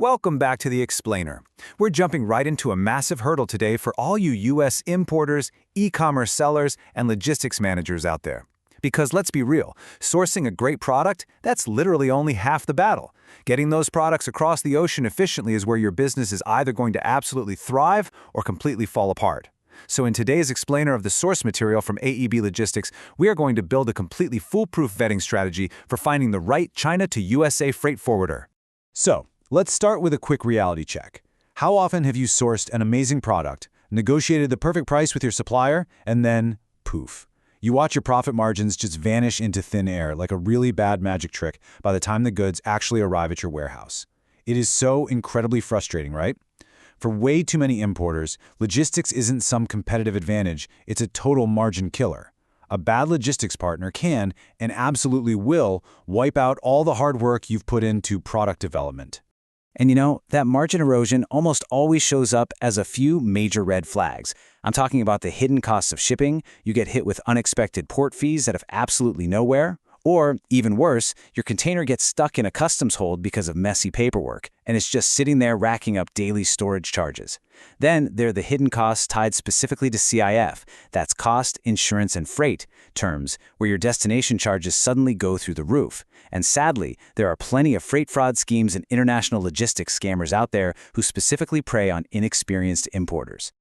Welcome back to The Explainer. We're jumping right into a massive hurdle today for all you U.S. importers, e-commerce sellers, and logistics managers out there. Because let's be real, sourcing a great product, that's literally only half the battle. Getting those products across the ocean efficiently is where your business is either going to absolutely thrive or completely fall apart. So in today's explainer of the source material from AEB Logistics, we are going to build a completely foolproof vetting strategy for finding the right China to USA freight forwarder. So, let's start with a quick reality check. How often have you sourced an amazing product, negotiated the perfect price with your supplier, and then, poof, you watch your profit margins just vanish into thin air like a really bad magic trick by the time the goods actually arrive at your warehouse? It is so incredibly frustrating, right? For way too many importers, logistics isn't some competitive advantage, it's a total margin killer. A bad logistics partner can, and absolutely will, wipe out all the hard work you've put into product development. And you know, that margin erosion almost always shows up as a few major red flags. I'm talking about the hidden costs of shipping, you get hit with unexpected port fees that have absolutely nowhere, or, even worse, your container gets stuck in a customs hold because of messy paperwork, and it's just sitting there racking up daily storage charges. Then there are the hidden costs tied specifically to CIF, that's cost, insurance, and freight terms, where your destination charges suddenly go through the roof. And sadly, there are plenty of freight fraud schemes and international logistics scammers out there who specifically prey on inexperienced importers.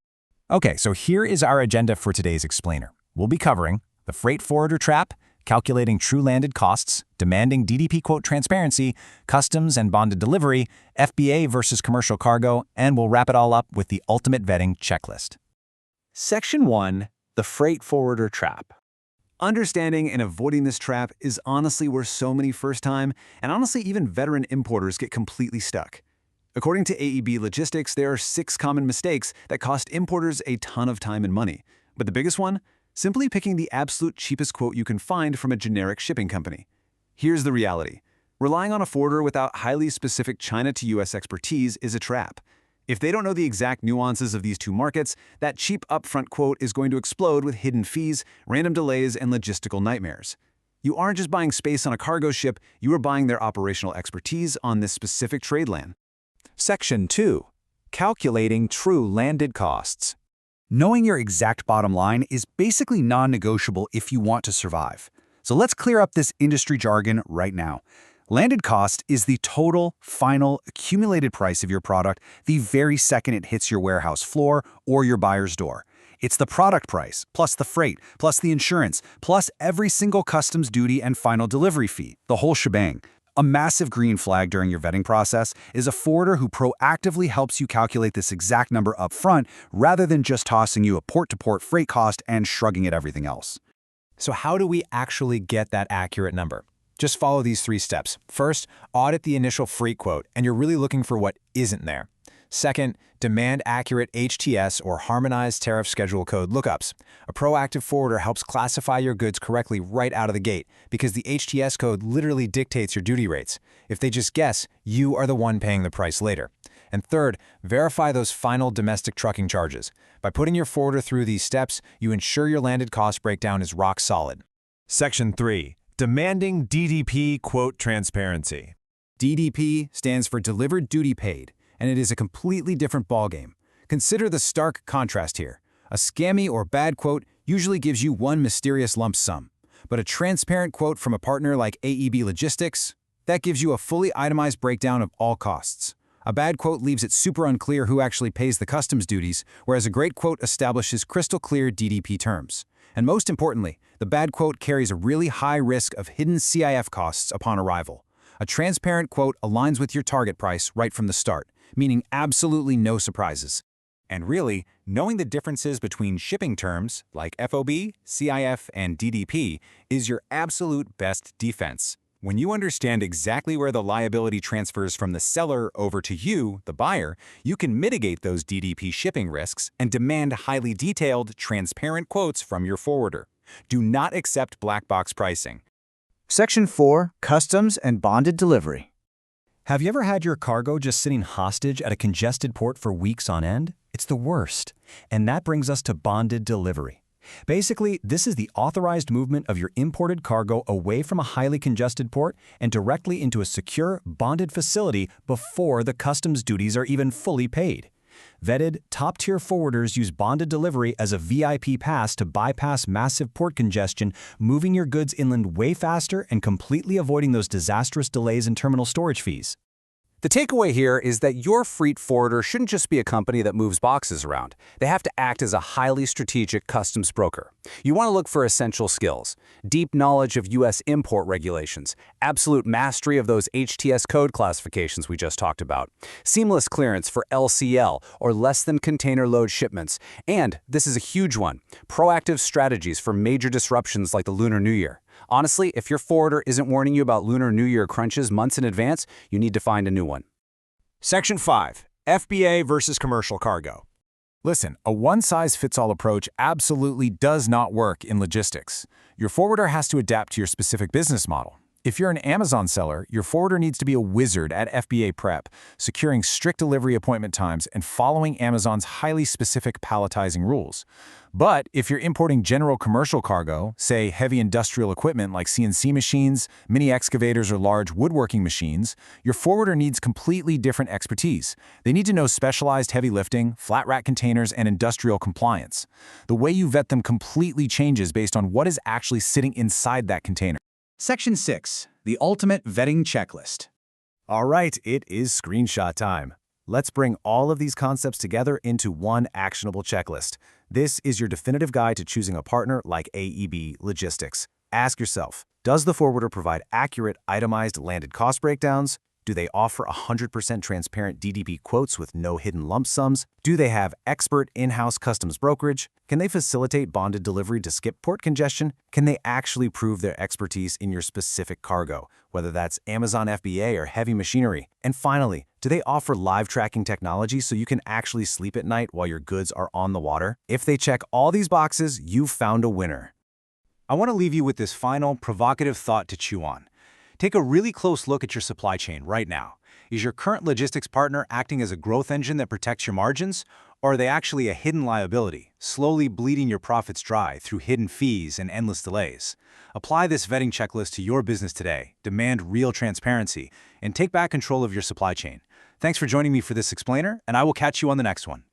Okay, so here is our agenda for today's explainer. We'll be covering the freight forwarder trap, calculating true landed costs, demanding DDP quote transparency, customs and bonded delivery, FBA versus commercial cargo, and we'll wrap it all up with the ultimate vetting checklist. Section 1. The Freight Forwarder Trap. Understanding and avoiding this trap is honestly where so many first-time, and honestly even veteran importers get completely stuck. According to AEB Logistics, there are 6 common mistakes that cost importers a ton of time and money. But the biggest one? Simply picking the absolute cheapest quote you can find from a generic shipping company. Here's the reality. Relying on a forwarder without highly specific China to US expertise is a trap. If they don't know the exact nuances of these two markets, that cheap upfront quote is going to explode with hidden fees, random delays, and logistical nightmares. You aren't just buying space on a cargo ship, you are buying their operational expertise on this specific trade lane. Section 2. Calculating true landed costs. Knowing your exact bottom line is basically non-negotiable if you want to survive. So let's clear up this industry jargon right now. Landed cost is the total, final, accumulated price of your product the very second it hits your warehouse floor or your buyer's door. It's the product price, plus the freight, plus the insurance, plus every single customs duty and final delivery fee, the whole shebang. A massive green flag during your vetting process is a forwarder who proactively helps you calculate this exact number up front rather than just tossing you a port-to-port freight cost and shrugging at everything else. So how do we actually get that accurate number? Just follow these 3 steps. First, audit the initial freight quote, and you're really looking for what isn't there. Second, demand accurate HTS or Harmonized Tariff Schedule Code lookups. A proactive forwarder helps classify your goods correctly right out of the gate because the HTS code literally dictates your duty rates. If they just guess, you are the one paying the price later. And third, verify those final domestic trucking charges. By putting your forwarder through these steps, you ensure your landed cost breakdown is rock solid. Section 3. Demanding DDP quote transparency. DDP stands for Delivered Duty Paid, and it is a completely different ballgame. Consider the stark contrast here. A scammy or bad quote usually gives you one mysterious lump sum, but a transparent quote from a partner like AEB Logistics, that gives you a fully itemized breakdown of all costs. A bad quote leaves it super unclear who actually pays the customs duties, whereas a great quote establishes crystal clear DDP terms. And most importantly, the bad quote carries a really high risk of hidden CIF costs upon arrival. A transparent quote aligns with your target price right from the start, meaning absolutely no surprises. And really, knowing the differences between shipping terms like FOB, CIF, and DDP is your absolute best defense. When you understand exactly where the liability transfers from the seller over to you, the buyer, you can mitigate those DDP shipping risks and demand highly detailed, transparent quotes from your forwarder. Do not accept black box pricing. Section 4. Customs and bonded delivery. Have you ever had your cargo just sitting hostage at a congested port for weeks on end? It's the worst. And that brings us to bonded delivery. Basically, this is the authorized movement of your imported cargo away from a highly congested port and directly into a secure, bonded facility before the customs duties are even fully paid. Vetted, top-tier forwarders use bonded delivery as a VIP pass to bypass massive port congestion, moving your goods inland way faster and completely avoiding those disastrous delays in terminal storage fees. The takeaway here is that your freight forwarder shouldn't just be a company that moves boxes around. They have to act as a highly strategic customs broker. You want to look for essential skills: deep knowledge of U.S. import regulations, absolute mastery of those HTS code classifications we just talked about, seamless clearance for LCL or less than container load shipments, and, this is a huge one, proactive strategies for major disruptions like the Lunar New Year. Honestly, if your forwarder isn't warning you about Lunar New Year crunches months in advance, you need to find a new one. Section 5. FBA versus commercial cargo. Listen, a one-size-fits-all approach absolutely does not work in logistics. Your forwarder has to adapt to your specific business model. If you're an Amazon seller, your forwarder needs to be a wizard at FBA prep, securing strict delivery appointment times and following Amazon's highly specific palletizing rules. But if you're importing general commercial cargo, say heavy industrial equipment like CNC machines, mini excavators, or large woodworking machines, your forwarder needs completely different expertise. They need to know specialized heavy lifting, flat rack containers, and industrial compliance. The way you vet them completely changes based on what is actually sitting inside that container. Section 6. The Ultimate Vetting Checklist. All right, it is screenshot time. Let's bring all of these concepts together into one actionable checklist. This is your definitive guide to choosing a partner like AEB Logistics. Ask yourself, does the forwarder provide accurate, itemized landed cost breakdowns? Do they offer 100% transparent DDP quotes with no hidden lump sums? Do they have expert in-house customs brokerage? Can they facilitate bonded delivery to skip port congestion? Can they actually prove their expertise in your specific cargo, whether that's Amazon FBA or heavy machinery? And finally, do they offer live tracking technology so you can actually sleep at night while your goods are on the water? If they check all these boxes, you've found a winner. I want to leave you with this final, provocative thought to chew on. Take a really close look at your supply chain right now. Is your current logistics partner acting as a growth engine that protects your margins? Or are they actually a hidden liability, slowly bleeding your profits dry through hidden fees and endless delays? Apply this vetting checklist to your business today, demand real transparency, and take back control of your supply chain. Thanks for joining me for this explainer, and I will catch you on the next one.